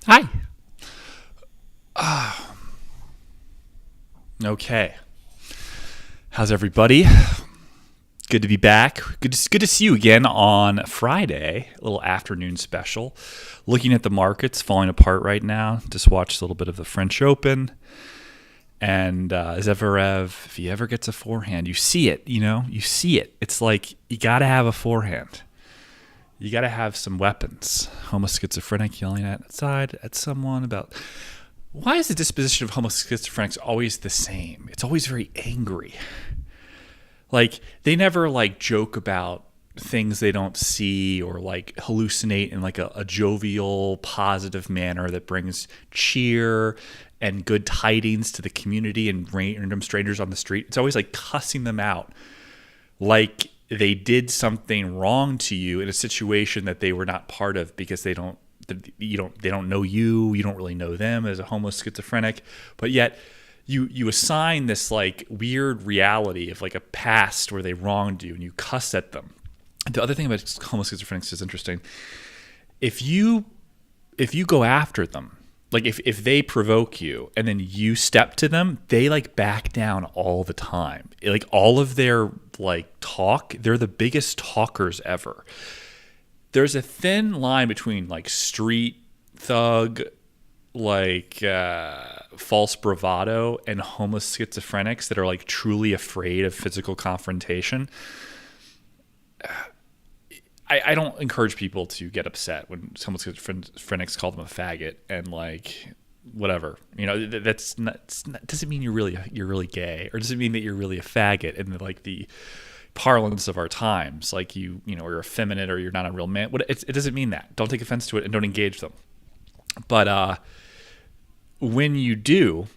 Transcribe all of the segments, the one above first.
Hi. Okay. How's everybody? Good to be back. Good to see you again on Friday. A little afternoon special. Looking at the markets falling apart right now. Just watched a little bit of the French Open. And Zverev, if he ever gets a forehand, you see it, You see it. It's like you got to have a forehand. You got to have some weapons. Homo schizophrenic yelling at someone about... Why is the disposition of homo schizophrenics always the same? It's always very angry. Like, they never, joke about things they don't see or, hallucinate in, a jovial, positive manner that brings cheer and good tidings to the community and random strangers on the street. It's always, cussing them out. Like they did something wrong to you in a situation that they were not part of because they don't know you don't really know them as a homo schizophrenic, but yet you assign this weird reality of a past where they wronged you and you cuss at them. The other thing about homo schizophrenics is interesting. If you go after them, if they provoke you and then you step to them, they back down all the time. All of their talk, they're the biggest talkers ever. There's a thin line between street thug, false bravado, and homo schizophrenics that are truly afraid of physical confrontation. I don't encourage people to get upset when homo schizophrenics call them a faggot and whatever. That's not, doesn't mean you're really gay, or doesn't mean that you're really a faggot in the parlance of our times, or you're effeminate or you're not a real man. It doesn't mean that. Don't take offense to it and don't engage them. But when you do,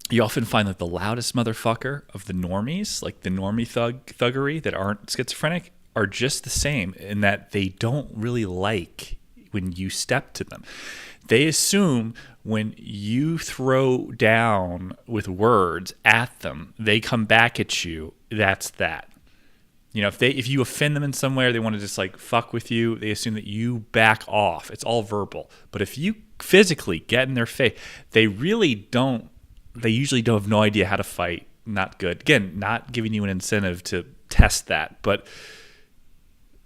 you often find that the loudest motherfucker of the normies, the normie thuggery that aren't schizophrenic, are just the same in that they don't really like when you step to them. They assume when you throw down with words at them, they come back at you. That's that. If you offend them in some way or they want to just fuck with you, they assume that you back off. It's all verbal. But if you physically get in their face, they usually don't have no idea how to fight. Not good. Again, not giving you an incentive to test that. But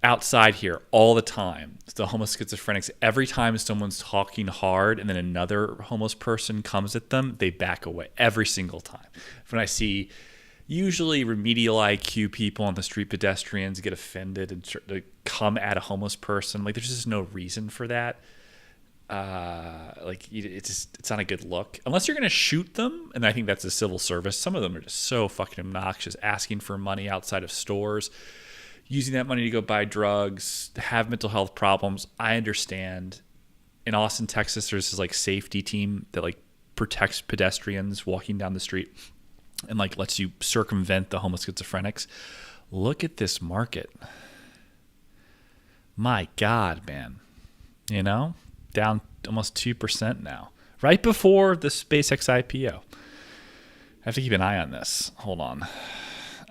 outside here all the time, the homo schizophrenics, every time someone's talking hard and then another homeless person comes at them, they back away every single time. When I see usually remedial IQ people on the street, pedestrians get offended and to come at a homeless person, there's just no reason for that. It's not a good look unless you're going to shoot them, and I think that's a civil service. Some of them are just so fucking obnoxious, asking for money outside of stores, using that money to go buy drugs, have mental health problems. I understand. In Austin, Texas, there's this safety team that protects pedestrians walking down the street and lets you circumvent the homo schizophrenics. Look at this market. My God, man. Down almost 2% now. Right before the SpaceX IPO. I have to keep an eye on this. Hold on.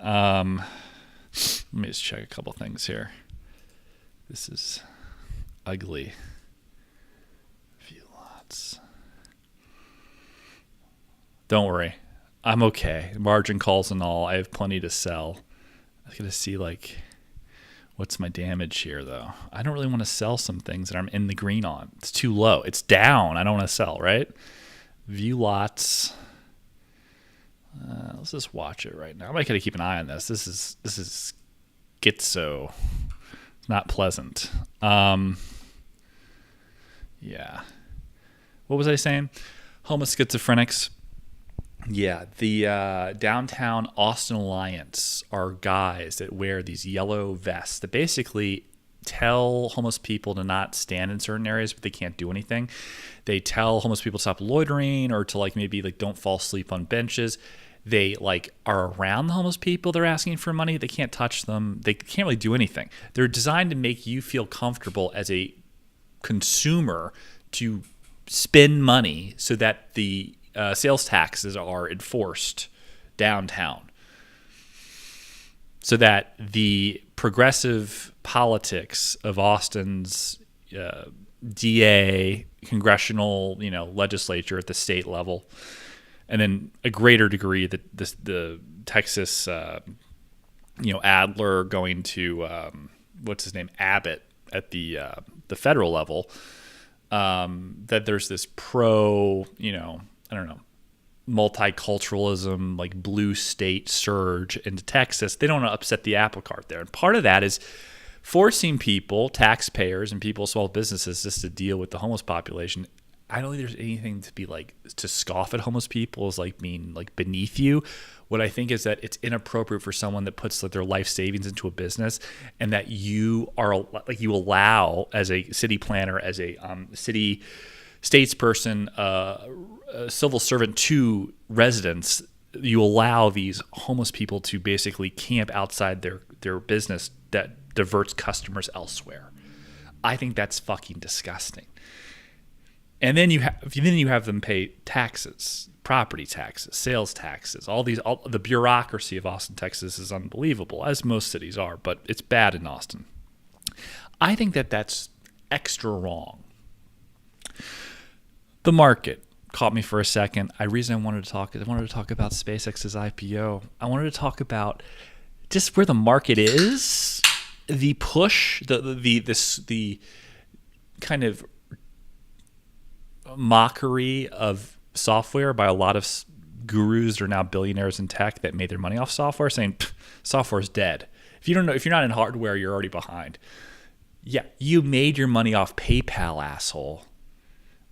Let me just check a couple things here. This is ugly. View lots. Don't worry. I'm okay. Margin calls and all. I have plenty to sell. I was going to see what's my damage here though. I don't really want to sell some things that I'm in the green on. It's too low. It's down. I don't want to sell, right? View lots. Let's just watch it right now. I might gotta keep an eye on this. This is schizo. It's not pleasant. Yeah. What was I saying? Homo schizophrenics. Yeah, the Downtown Austin Alliance are guys that wear these yellow vests that basically tell homeless people to not stand in certain areas, but they can't do anything. They tell homeless people to stop loitering or to maybe don't fall asleep on benches. They are around the homeless people. They're asking for money. They can't touch them. They can't really do anything. They're designed to make you feel comfortable as a consumer to spend money so that the sales taxes are enforced downtown, so that the progressive politics of Austin's DA, congressional, legislature at the state level, and then a greater degree the Texas, Adler going to what's his name, Abbott at the federal level. That there's this multiculturalism, like blue state surge into Texas. They don't want to upset the apple cart there. And part of that is forcing people, taxpayers and people, small businesses, just to deal with the homeless population. I don't think there's anything to be like to scoff at homeless people as like being like beneath you. What I think is that it's inappropriate for someone that puts like their life savings into a business, and that you allow as a city planner, as a city statesperson, a civil servant to residents, you allow these homeless people to basically camp outside their business that diverts customers elsewhere. I think that's fucking disgusting. And then you have them pay taxes, property taxes, sales taxes, all the bureaucracy of Austin, Texas is unbelievable, as most cities are, but it's bad in Austin. I think that's extra wrong. The market caught me for a second. I wanted to talk about SpaceX's IPO. I wanted to talk about just where the market is, the push, the kind of mockery of software by a lot of gurus that are now billionaires in tech that made their money off software, saying software is dead. If you're not in hardware, you're already behind. Yeah, you made your money off PayPal, asshole.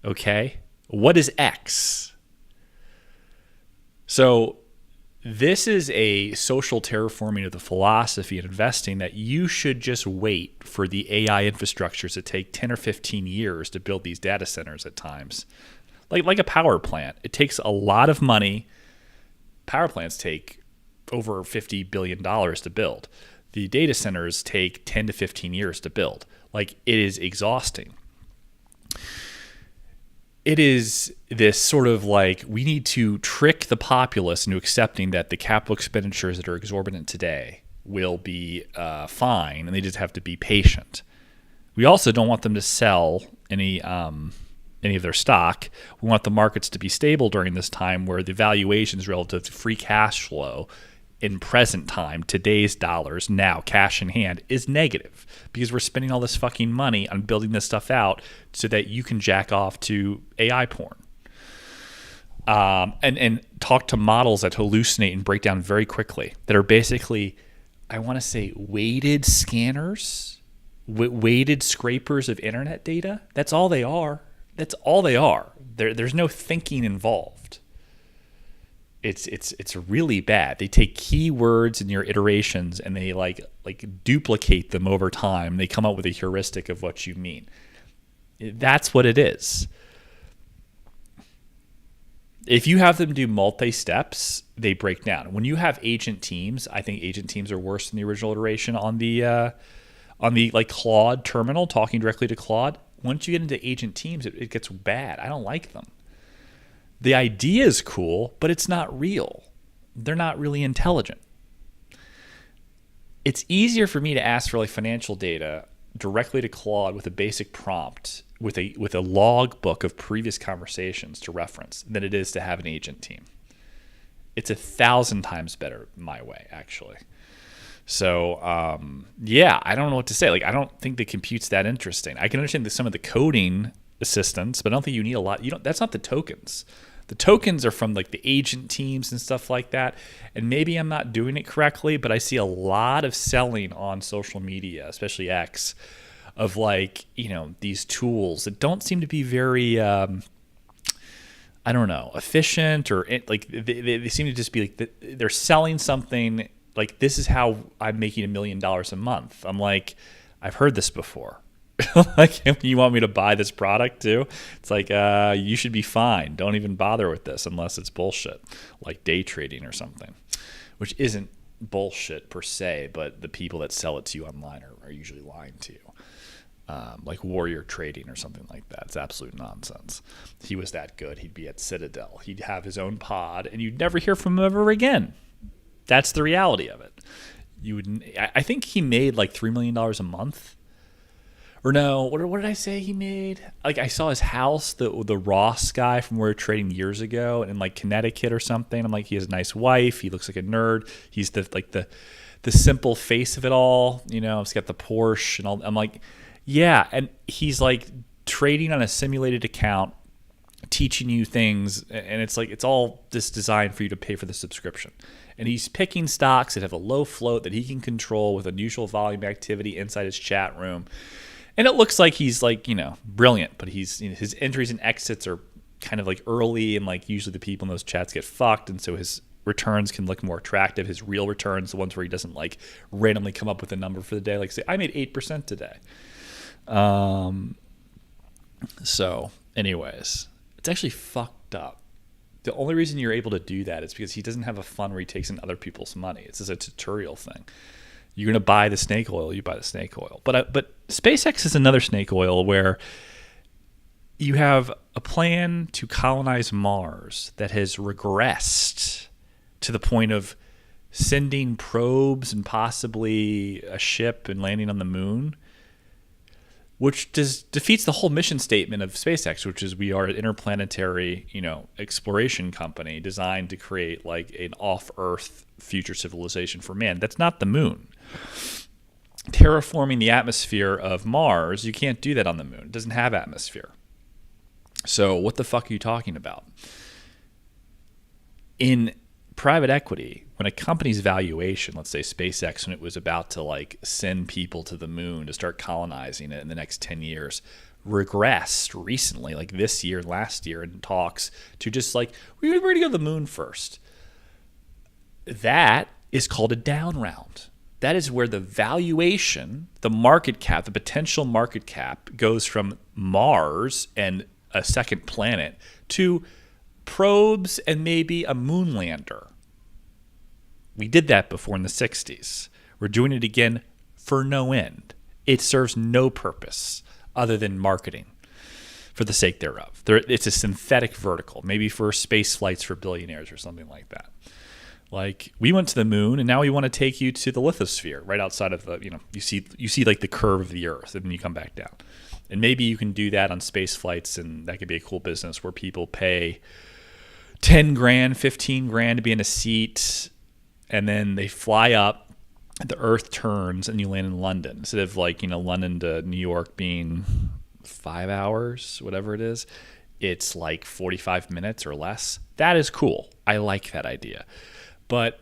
Okay? What is X? So this is a social terraforming of the philosophy of investing that you should just wait for the AI infrastructures that take 10 or 15 years to build these data centers at times. Like a power plant. It takes a lot of money. Power plants take over $50 billion to build. The data centers take 10 to 15 years to build. Like, it is exhausting. It is this sort of like, we need to trick the populace into accepting that the capital expenditures that are exorbitant today will be fine, and they just have to be patient. We also don't want them to sell any of their stock. We want the markets to be stable during this time, where the valuations relative to free cash flow in present time, today's dollars, now cash in hand, is negative, because we're spending all this fucking money on building this stuff out so that you can jack off to AI porn. And talk to models that hallucinate and break down very quickly, that are basically, I want to say, weighted scanners, weighted scrapers of internet data. That's all they are. That's all they are. There's no thinking involved. It's really bad. They take keywords in your iterations and they like duplicate them over time. They come up with a heuristic of what you mean. That's what it is. If you have them do multi-steps, they break down. When you have agent teams, I think agent teams are worse than the original iteration on the like Claude terminal, talking directly to Claude. Once you get into agent teams, it gets bad. I don't like them. The idea is cool, but it's not real. They're not really intelligent. It's easier for me to ask for like financial data directly to Claude with a basic prompt, with a log book of previous conversations to reference, than it is to have an agent team. It's 1,000 times better my way, actually. So, yeah, I don't know what to say. Like, I don't think the compute's that interesting. I can understand some of the coding assistance, but I don't think you need a lot. That's not the tokens. The tokens are from like the agent teams and stuff like that. And maybe I'm not doing it correctly, but I see a lot of selling on social media, especially X, of like, these tools that don't seem to be very, efficient, or like they seem to just be like, they're selling something like, this is how I'm making $1 million a month. I'm like, I've heard this before. Like, you want me to buy this product too? It's like, you should be fine. Don't even bother with this unless it's bullshit, like day trading or something, which isn't bullshit per se, but the people that sell it to you online are usually lying to you. Like warrior trading or something like that. It's absolute nonsense. If he was that good, he'd be at Citadel. He'd have his own pod, and you'd never hear from him ever again. That's the reality of it. I think he made like $3 million a month, Or no, what did I say he made? Like I saw his house, the Ross guy from where we were trading years ago in like Connecticut or something. I'm like, he has a nice wife. He looks like a nerd. He's the simple face of it all. You know, he's got the Porsche and all. I'm like, yeah. And he's like trading on a simulated account, teaching you things. And it's like, it's all this designed for you to pay for the subscription. And he's picking stocks that have a low float that he can control with unusual volume activity inside his chat room. And it looks like he's like, you know, brilliant, but he's, you know, his entries and exits are kind of like early, and like usually the people in those chats get fucked, and so his returns can look more attractive. His real returns, the ones where he doesn't like randomly come up with a number for the day, like say I made 8% today. So anyways, it's actually fucked up. The only reason you're able to do that is because he doesn't have a fund where he takes in other people's money. It's just a tutorial thing. You're going to buy the snake oil, you buy the snake oil. But SpaceX is another snake oil where you have a plan to colonize Mars that has regressed to the point of sending probes and possibly a ship and landing on the moon, which defeats the whole mission statement of SpaceX, which is we are an interplanetary, you know, exploration company designed to create like an off-Earth future civilization for man. That's not the moon. Terraforming the atmosphere of Mars, you can't do that on the moon. It doesn't have atmosphere. So what the fuck are you talking about? In private equity, when a company's valuation, let's say SpaceX, when it was about to like send people to the moon to start colonizing it in the next 10 years, regressed recently, like this year, last year, in talks to just like, we're going to go to the moon first. That is called a down round. That is where the valuation, the market cap, the potential market cap goes from Mars and a second planet to probes and maybe a moon lander. We did that before in the 60s. We're doing it again for no end. It serves no purpose other than marketing for the sake thereof. It's a synthetic vertical, maybe for space flights for billionaires or something like that. Like, we went to the moon, and now we want to take you to the lithosphere, right outside of the, you know, you see like the curve of the Earth, and then you come back down. And maybe you can do that on space flights, and that could be a cool business where people pay 10 grand, 15 grand to be in a seat, and then they fly up, the Earth turns, and you land in London. Instead of like, you know, London to New York being 5 hours, whatever it is, it's like 45 minutes or less. That is cool. I like that idea. But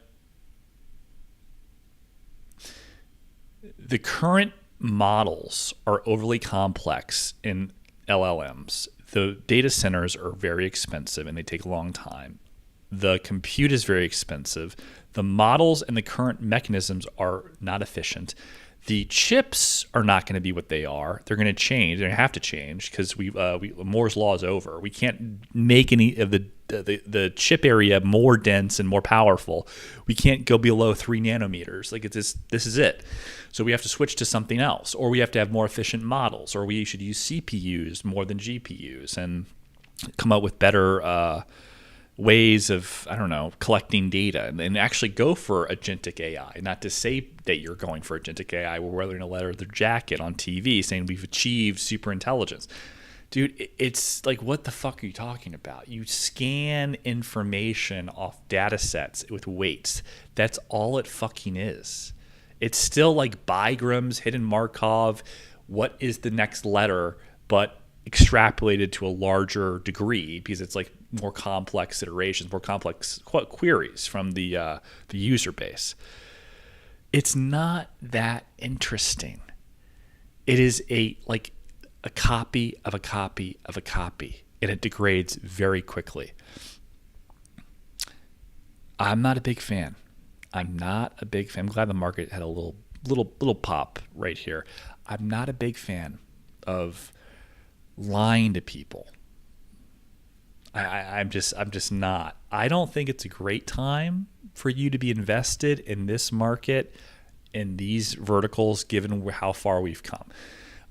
the current models are overly complex in LLMs. The data centers are very expensive and they take a long time. The compute is very expensive. The models and the current mechanisms are not efficient. The chips are not going to be what they are. They're going to change. They're going to have to change because Moore's law is over. We can't make any of the chip area more dense and more powerful. We can't go below 3 nanometers. Like this is it. So we have to switch to something else, or we have to have more efficient models, or we should use CPUs more than GPUs and come up with better ways of, I don't know, collecting data and actually go for agentic AI. Not to say that you're going for agentic AI, we're wearing a leather jacket on TV saying we've achieved super intelligence. Dude, it's like, what the fuck are you talking about? You scan information off data sets with weights. That's all it fucking is. It's still like bigrams, hidden Markov, what is the next letter, but extrapolated to a larger degree because it's like more complex iterations, more complex queries from the user base. It's not that interesting. It is a copy of a copy of a copy, and it degrades very quickly. I'm not a big fan. I'm glad the market had a little pop right here. I'm not a big fan of lying to people. I'm just not. I don't think it's a great time for you to be invested in this market, in these verticals, given how far we've come.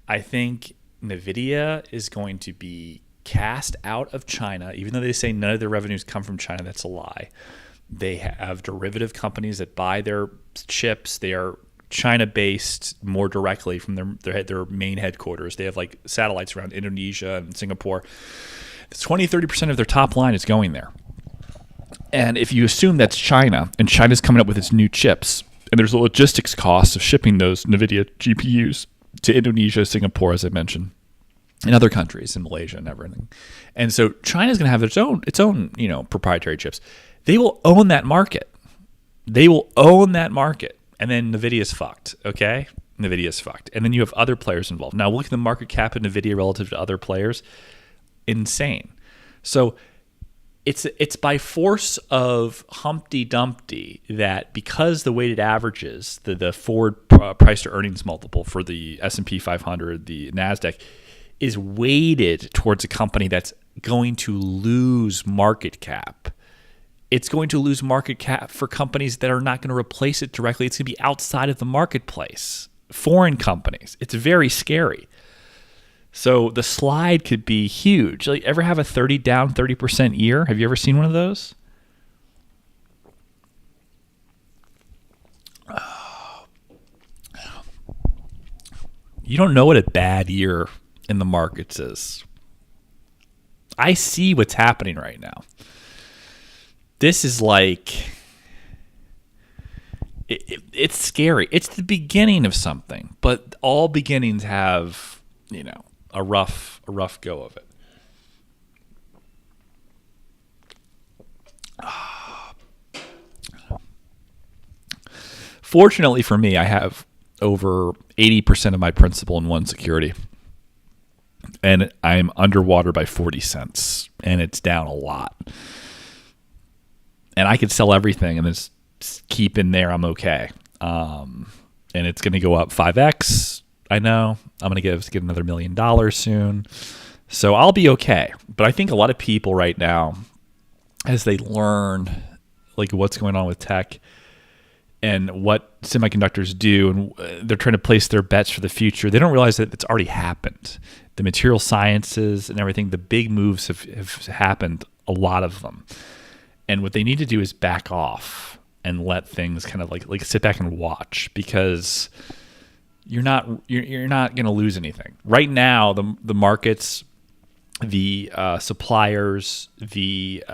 I think NVIDIA is going to be cast out of China, even though they say none of their revenues come from China. That's a lie. They have derivative companies that buy their chips. They are China-based more directly from their main headquarters. They have like satellites around Indonesia and Singapore. 20-30% of their top line is going there. And if you assume that's China, and China's coming up with its new chips, and there's a logistics cost of shipping those NVIDIA GPUs to Indonesia, Singapore, as I mentioned, and other countries in Malaysia and everything. And so China's going to have its own proprietary chips. They will own that market. And then NVIDIA's fucked, okay? NVIDIA's fucked. And then you have other players involved. Now look at the market cap of NVIDIA relative to other players. Insane. So it's by force of Humpty Dumpty that because the weighted averages, the forward price to earnings multiple for the S&P 500, the NASDAQ, is weighted towards a company that's going to lose market cap. It's going to lose market cap for companies that are not going to replace it directly. It's going to be outside of the marketplace. Foreign companies. It's very scary. So the slide could be huge. Like, ever have a 30% year? Have you ever seen one of those? You don't know what a bad year in the markets is. I see what's happening right now. This is like, it's scary. It's the beginning of something, but all beginnings have, a rough go of it. Fortunately for me, I have over 80% of my principal in one security, and I'm underwater by 40 cents, and it's down a lot. And I could sell everything and just keep in there. I'm okay. And it's going to go up 5x. I know. I'm going to get another $1 million soon. So I'll be okay. But I think a lot of people right now, as they learn like what's going on with tech and what semiconductors do, and they're trying to place their bets for the future, they don't realize that it's already happened. The material sciences and everything, the big moves have happened, a lot of them. And what they need to do is back off and let things kind of like sit back and watch, because you're not going to lose anything. Right now, the markets, the suppliers, the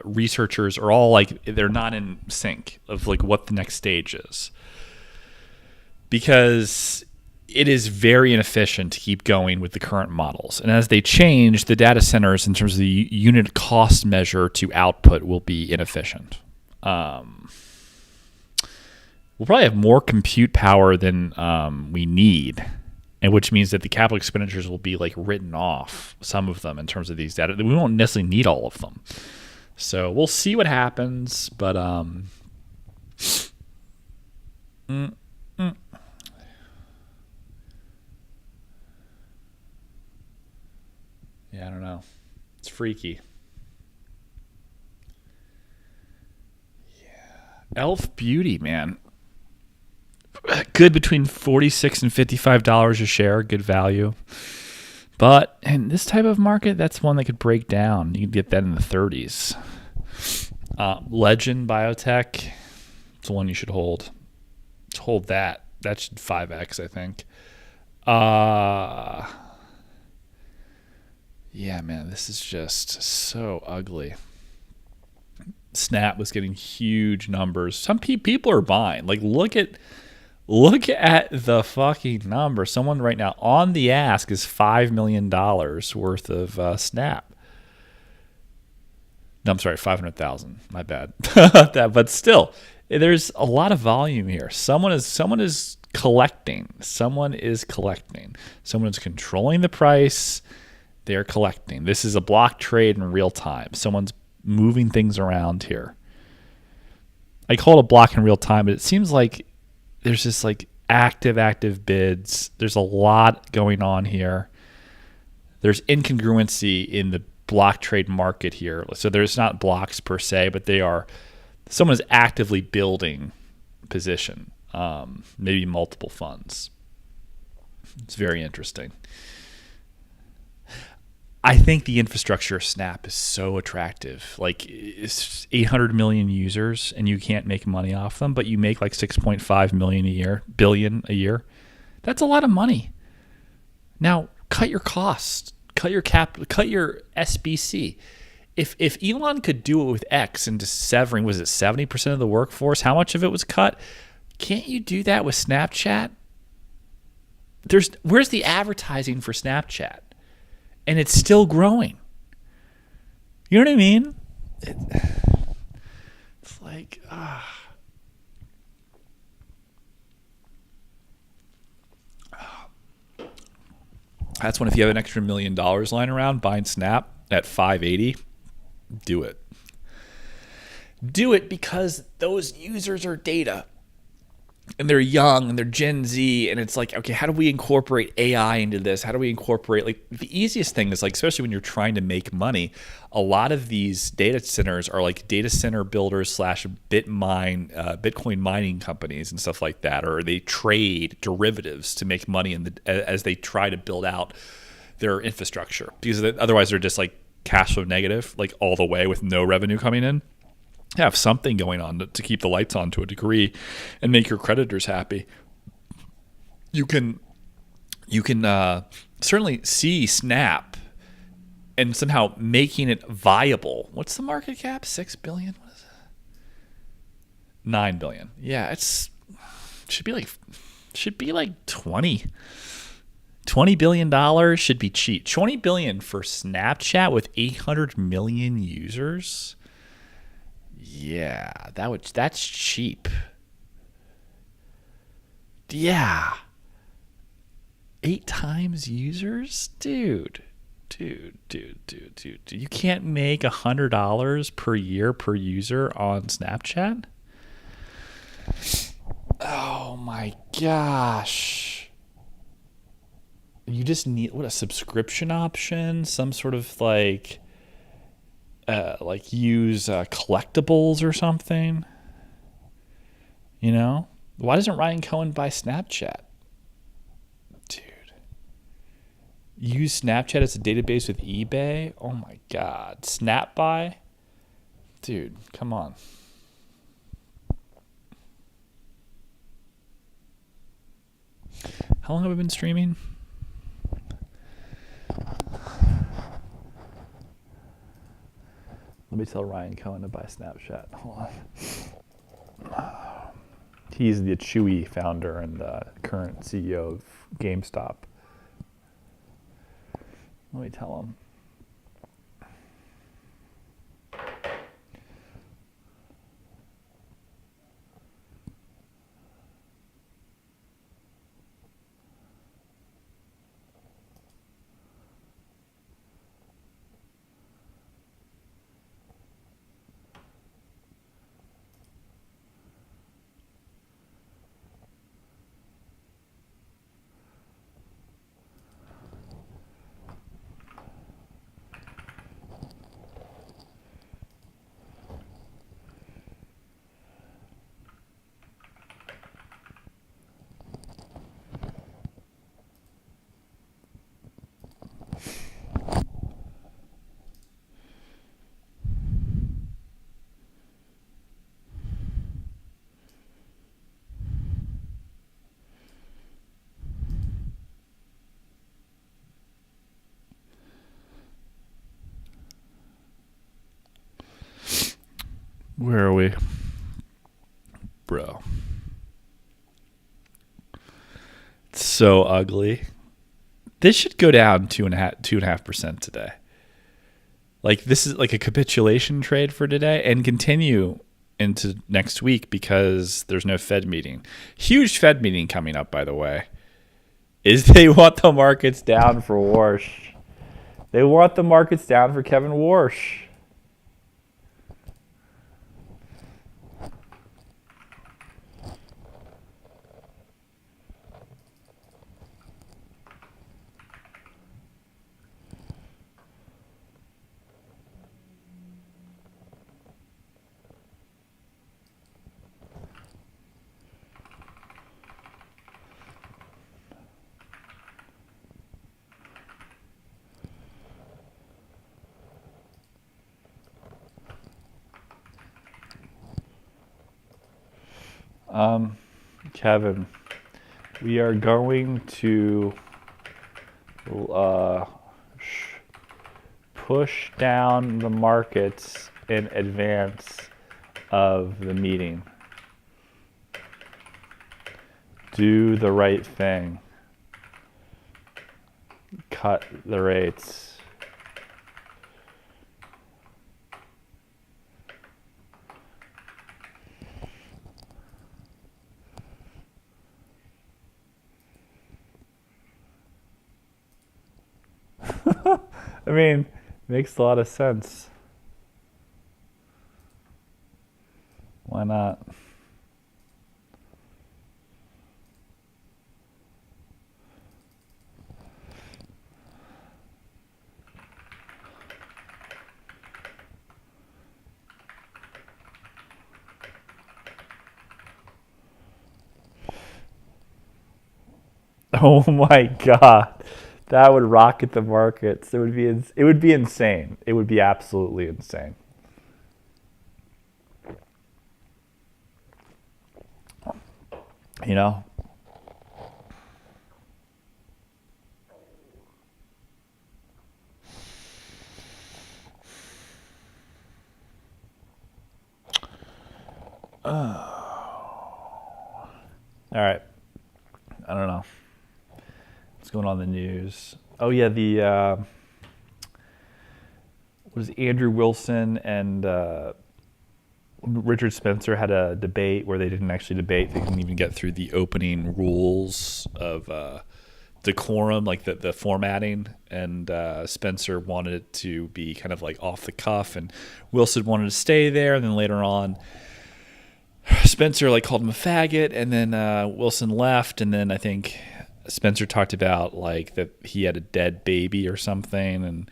researchers are all like, they're not in sync of like what the next stage is, because it is very inefficient to keep going with the current models. And as they change, the data centers in terms of the unit cost measure to output will be inefficient. We'll probably have more compute power than we need, and which means that the capital expenditures will be like written off, some of them, in terms of these data. We won't necessarily need all of them. So we'll see what happens, but yeah, I don't know. It's freaky. Yeah. Elf Beauty, man. Good between $46 and $55 a share. Good value. But in this type of market, that's one that could break down. You can get that in the 30s. Legend Biotech. It's the one you should hold. Let's hold that. That should 5x, I think. Yeah, man, this is just so ugly. Snap was getting huge numbers. Some people are buying. Like, look at the fucking number. Someone right now on the ask is $5 million worth of Snap. No, I'm sorry, 500,000. My bad. But still, there's a lot of volume here. Someone is collecting. Someone is controlling the price. They're collecting. This is a block trade in real time. Someone's moving things around here. I call it a block in real time, but it seems like there's just like active bids. There's a lot going on here. There's incongruency in the block trade market here. So there's not blocks per se, but someone is actively building position, maybe multiple funds. It's very interesting. I think the infrastructure of Snap is so attractive. Like, it's 800 million users, and you can't make money off them, but you make like 6.5 billion a year. That's a lot of money. Now, cut your costs, cut your SBC. If Elon could do it with X and just severing, was it 70% of the workforce? How much of it was cut? Can't you do that with Snapchat? Where's the advertising for Snapchat? And it's still growing. You know what I mean? It's like, that's when, if you have an extra $1 million lying around, buying Snap at 580, do it. Do it, because those users are data. And they're young and they're Gen Z, and it's like, okay, how do we incorporate AI into this? How do we incorporate, like, the easiest thing is, like, especially when you're trying to make money, a lot of these data centers are like data center builders / Bitcoin mining companies and stuff like that, or they trade derivatives to make money as they try to build out their infrastructure, because otherwise they're just like cash flow negative, like all the way, with no revenue coming in. Have something going on to keep the lights on to a degree and make your creditors happy. You can certainly see Snap and somehow making it viable. What's the market cap? 6 billion? What is it? 9 billion. Yeah, should be like 20 billion should be cheap. 20 billion for Snapchat with 800 million users. Yeah, that's cheap. Yeah. 8 times users? Dude. You can't make $100 per year per user on Snapchat? Oh my gosh. You just need, what, a subscription option? Some sort of like use collectibles or something. You know? Why doesn't Ryan Cohen buy Snapchat? Dude. Use Snapchat as a database with eBay? Oh my God. Snap buy? Dude, come on. How long have I been streaming? Let me tell Ryan Cohen to buy Snapchat. Hold on. He's the Chewy founder and the current CEO of GameStop. Let me tell him. Where are we? Bro. It's so ugly. This should go down 2.5% today. Like, this is like a capitulation trade for today, and continue into next week because there's no Fed meeting. Huge Fed meeting coming up, by the way. They want the markets down for Warsh. They want the markets down for Kevin Warsh. Kevin, we are going to push down the markets in advance of the meeting. Do the right thing. Cut the rates. I mean, makes a lot of sense. Why not? Oh my God. That would rocket the markets. It would be insane. It would be absolutely insane. You know? All right. I don't know. What's going on in the news? Oh yeah, was Andrew Wilson and Richard Spencer had a debate where they didn't actually debate. They didn't even get through the opening rules of decorum, like the formatting. And Spencer wanted it to be kind of like off the cuff, and Wilson wanted to stay there. And then later on, Spencer like called him a faggot, and then Wilson left. And then I think Spencer talked about like that he had a dead baby or something, and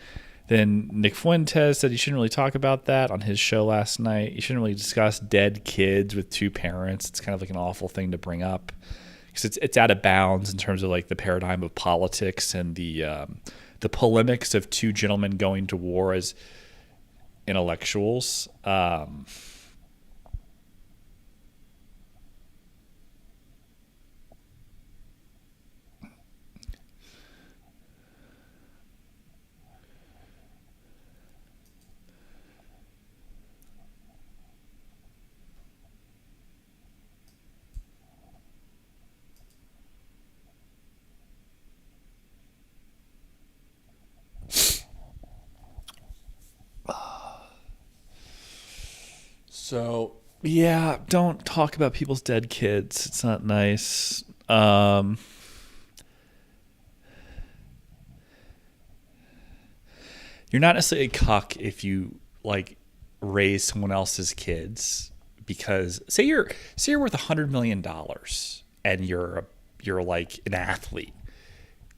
then Nick Fuentes said he shouldn't really talk about that on his show last night. You shouldn't really discuss dead kids with two parents. It's kind of like an awful thing to bring up because it's out of bounds in terms of like the paradigm of politics and the polemics of two gentlemen going to war as intellectuals. So yeah, don't talk about people's dead kids. It's not nice. You're not necessarily a cuck if you like raise someone else's kids, because say you're worth $100 million and you're like an athlete.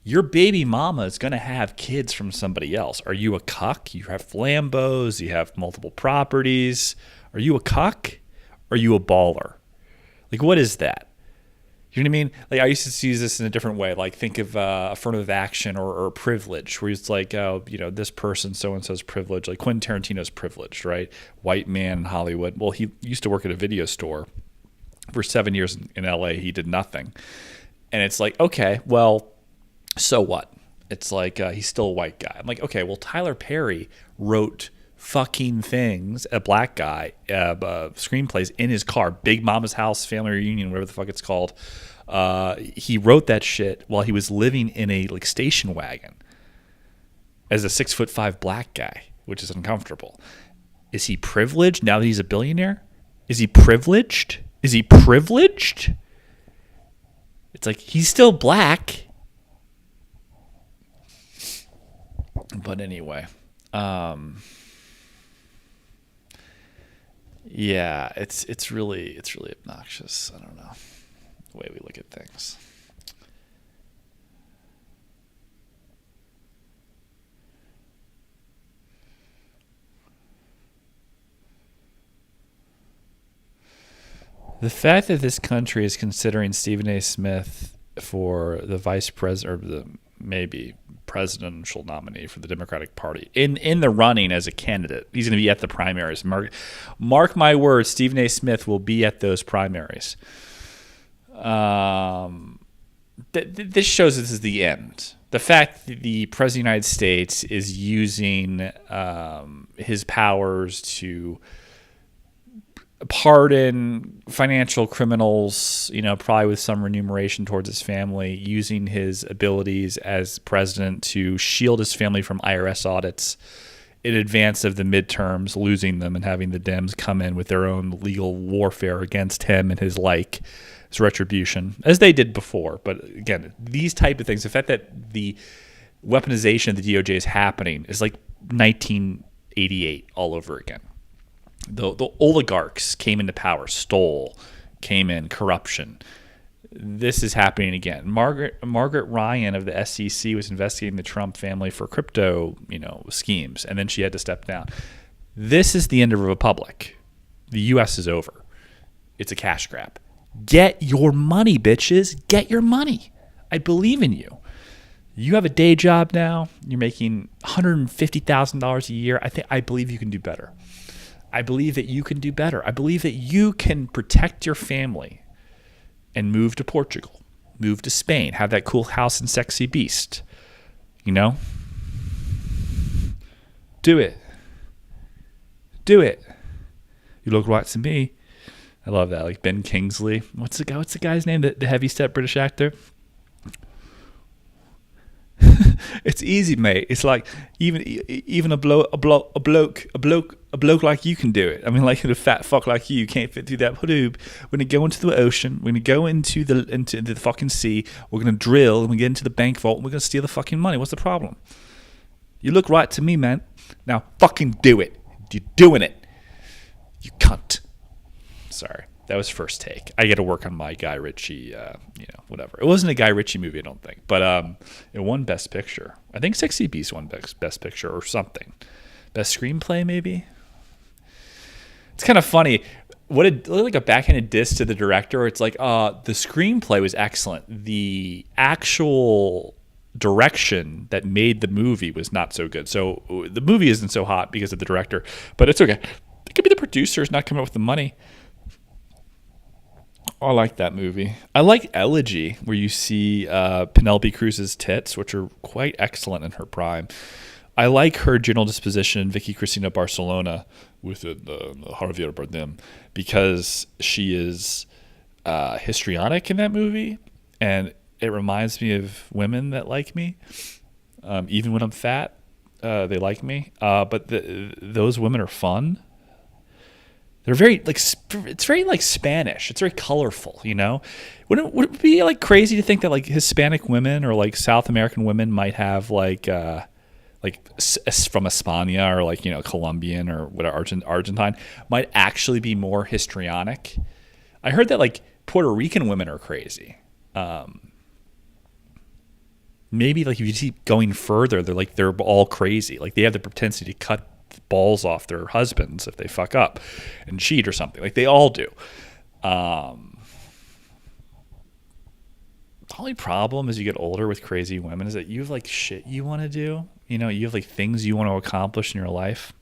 Your baby mama is going to have kids from somebody else. Are you a cuck? You have Lambos, you have multiple properties. Are you a cuck? Are you a baller? Like, what is that? You know what I mean? Like, I used to use this in a different way. Like, think of affirmative action or privilege, where it's like, oh, you know, this person, so-and-so's privileged. Like, Quentin Tarantino's privileged, right? White man in Hollywood. Well, he used to work at a video store. For 7 years in L.A., he did nothing. And it's like, okay, well, so what? It's like he's still a white guy. I'm like, okay, well, Tyler Perry wrote fucking things, a black guy, screenplays in his car, Big Mama's House, Family Reunion, whatever the fuck it's called. He wrote that shit while he was living in a like station wagon as a 6'5" black guy, which is uncomfortable. Is he privileged now that he's a billionaire? Is he privileged? Is he privileged? It's like he's still black. But anyway, yeah, it's really obnoxious. I don't know the way we look at things. The fact that this country is considering Stephen A. Smith for the vice president, or the maybe presidential nominee for the Democratic Party in the running as a candidate. He's going to be at the primaries. Mark my words, Stephen A. Smith will be at those primaries. This shows this is the end. The fact that the President of the United States is using his powers to pardon financial criminals, probably with some remuneration towards his family, using his abilities as president to shield his family from IRS audits in advance of the midterms, losing them and having the Dems come in with their own legal warfare against him and his like as retribution, as they did before. But again, these type of things, the fact that the weaponization of the DOJ is happening is like 1988 all over again. The oligarchs came into power, stole, came in, corruption. This is happening again. Margaret Ryan of the SEC was investigating the Trump family for crypto, schemes, and then she had to step down. This is the end of a republic. The U.S. is over. It's a cash grab. Get your money, bitches. Get your money. I believe in you. You have a day job now. You're making $150,000 a year. I believe you can do better. I believe that you can do better. I believe that you can protect your family and move to Portugal, move to Spain, have that cool house in Sexy Beast. Do it. Do it. You look right to me. I love that. Like Ben Kingsley. What's the guy's name? The heavy-set British actor? It's easy, mate. It's like even a bloke like you can do it. I mean, like a fat fuck like you can't fit through that hoop. We're gonna go into the ocean. We're gonna go into the fucking sea. We're gonna drill and we get into the bank vault. And we're gonna steal the fucking money. What's the problem? You look right to me, man. Now fucking do it. You're doing it. You cunt. Sorry. That was First Take. I got to work on my Guy Ritchie, whatever. It wasn't a Guy Ritchie movie, I don't think. But it won Best Picture. I think Sexy Beast won Best Picture or something. Best Screenplay, maybe? It's kind of funny. Like a backhanded diss to the director. It's like, the screenplay was excellent. The actual direction that made the movie was not so good. So the movie isn't so hot because of the director. But it's okay. It could be the producers not coming up with the money. I like that movie. I like Elegy, where you see Penelope Cruz's tits, which are quite excellent in her prime. I like her general disposition in Vicky Cristina Barcelona with Javier Bardem because she is histrionic in that movie, and it reminds me of women that like me. Even when I'm fat, they like me. But those women are fun. They're very it's very like Spanish. It's very colorful, Would it be like crazy to think that like Hispanic women or like South American women might have like from España or like Colombian or whatever Argentine might actually be more histrionic? I heard that like Puerto Rican women are crazy. Maybe like if you keep going further, they're all crazy. Like they have the propensity to cut balls off their husbands if they fuck up and cheat or something. Like they all do. The only problem as you get older with crazy women is that you have like shit you want to do. You have like things you want to accomplish in your life,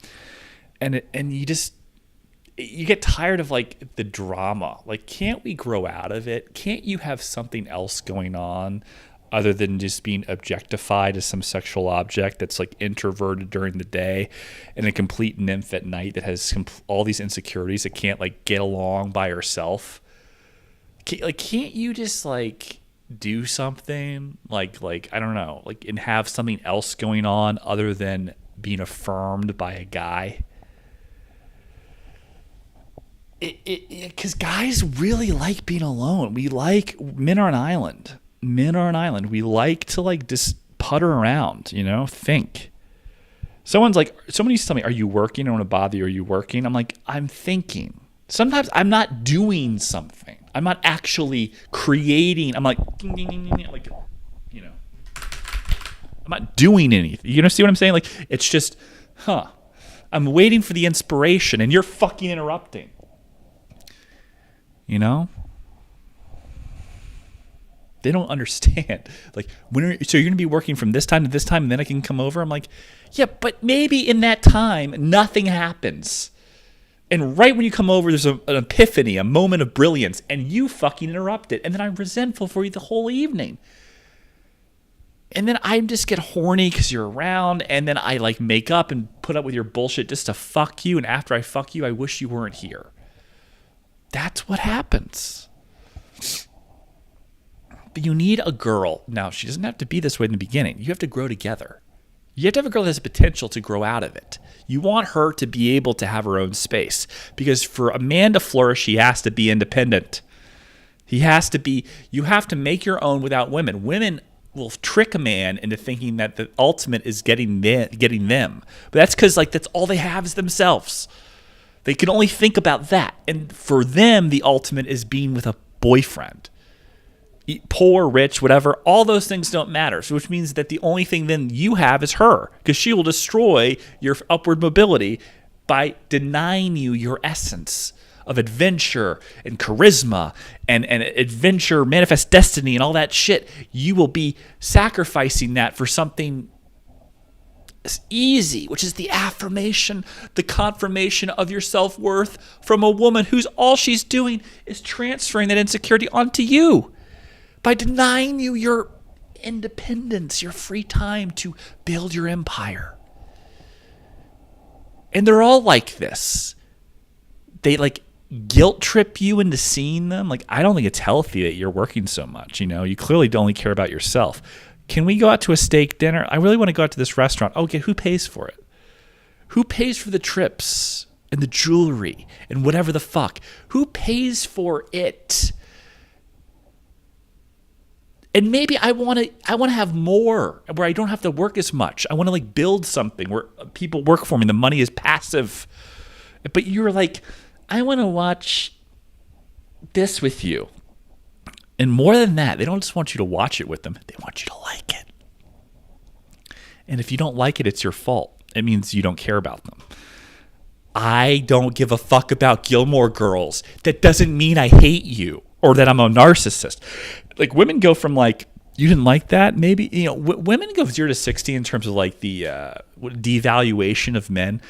and you get tired of like the drama. Like, can't we grow out of it? Can't you have something else going on other than just being objectified as some sexual object that's like introverted during the day and a complete nymph at night that has all these insecurities that can't like get along by herself? Can't you just like do something like I don't know, like, and have something else going on other than being affirmed by a guy? Because guys really like being alone. Men are an island. We like to like just putter around, think. Somebody used to tell me, are you working? I don't want to bother you. Are you working? I'm like, I'm thinking. Sometimes I'm not doing something. I'm not actually creating. I'm like, I'm not doing anything. You know, see what I'm saying? Like, it's just, I'm waiting for the inspiration and you're fucking interrupting. They don't understand. Like, so you're going to be working from this time to this time, and then I can come over? I'm like, yeah, but maybe in that time, nothing happens. And right when you come over, there's an epiphany, a moment of brilliance, and you fucking interrupt it. And then I'm resentful for you the whole evening. And then I just get horny because you're around, and then I like make up and put up with your bullshit just to fuck you. And after I fuck you, I wish you weren't here. That's what happens. But you need a girl. Now, she doesn't have to be this way in the beginning. You have to grow together. You have to have a girl that has the potential to grow out of it. You want her to be able to have her own space. Because for a man to flourish, he has to be independent. You have to make your own without women. Women will trick a man into thinking that the ultimate is getting them. But that's because that's all they have is themselves. They can only think about that. And for them, the ultimate is being with a boyfriend. Poor, rich, whatever, all those things don't matter. So which means that the only thing then you have is her, because she will destroy your upward mobility by denying you your essence of adventure and charisma and adventure, manifest destiny and all that shit. You will be sacrificing that for something easy, which is the affirmation, the confirmation of your self-worth from a woman who's all she's doing is transferring that insecurity onto you. By denying you your independence, your free time to build your empire. And they're all like this. They guilt trip you into seeing them. I don't think it's healthy that you're working so much. You clearly only care about yourself. Can we go out to a steak dinner? I really want to go out to this restaurant. Okay, who pays for it? Who pays for the trips and the jewelry and whatever the fuck? Who pays for it? And maybe I want to have more where I don't have to work as much. I want to build something where people work for me. The money is passive. But you're I want to watch this with you. And more than that, they don't just want you to watch it with them. They want you to like it. And if you don't like it, it's your fault. It means you don't care about them. I don't give a fuck about Gilmore Girls. That doesn't mean I hate you or that I'm a narcissist. Women go from you didn't like that, maybe, women go 0 to 60 in terms of the devaluation of men.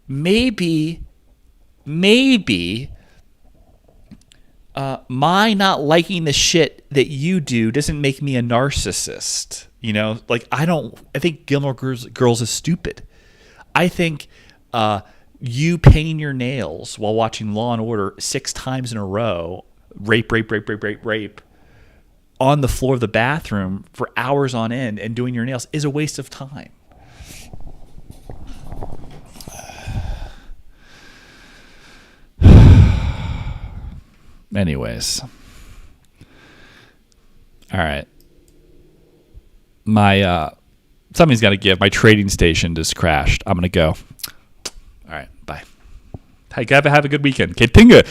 Maybe my not liking the shit that you do doesn't make me a narcissist. I think Gilmore Girls is stupid. I think you painting your nails while watching Law and Order 6 times in a row, rape on the floor of the bathroom for hours on end and doing your nails is a waste of time. Anyways. All right. Something's got to give. My trading station just crashed. I'm going to go. All right. Bye. Hey, have a good weekend. Que tenga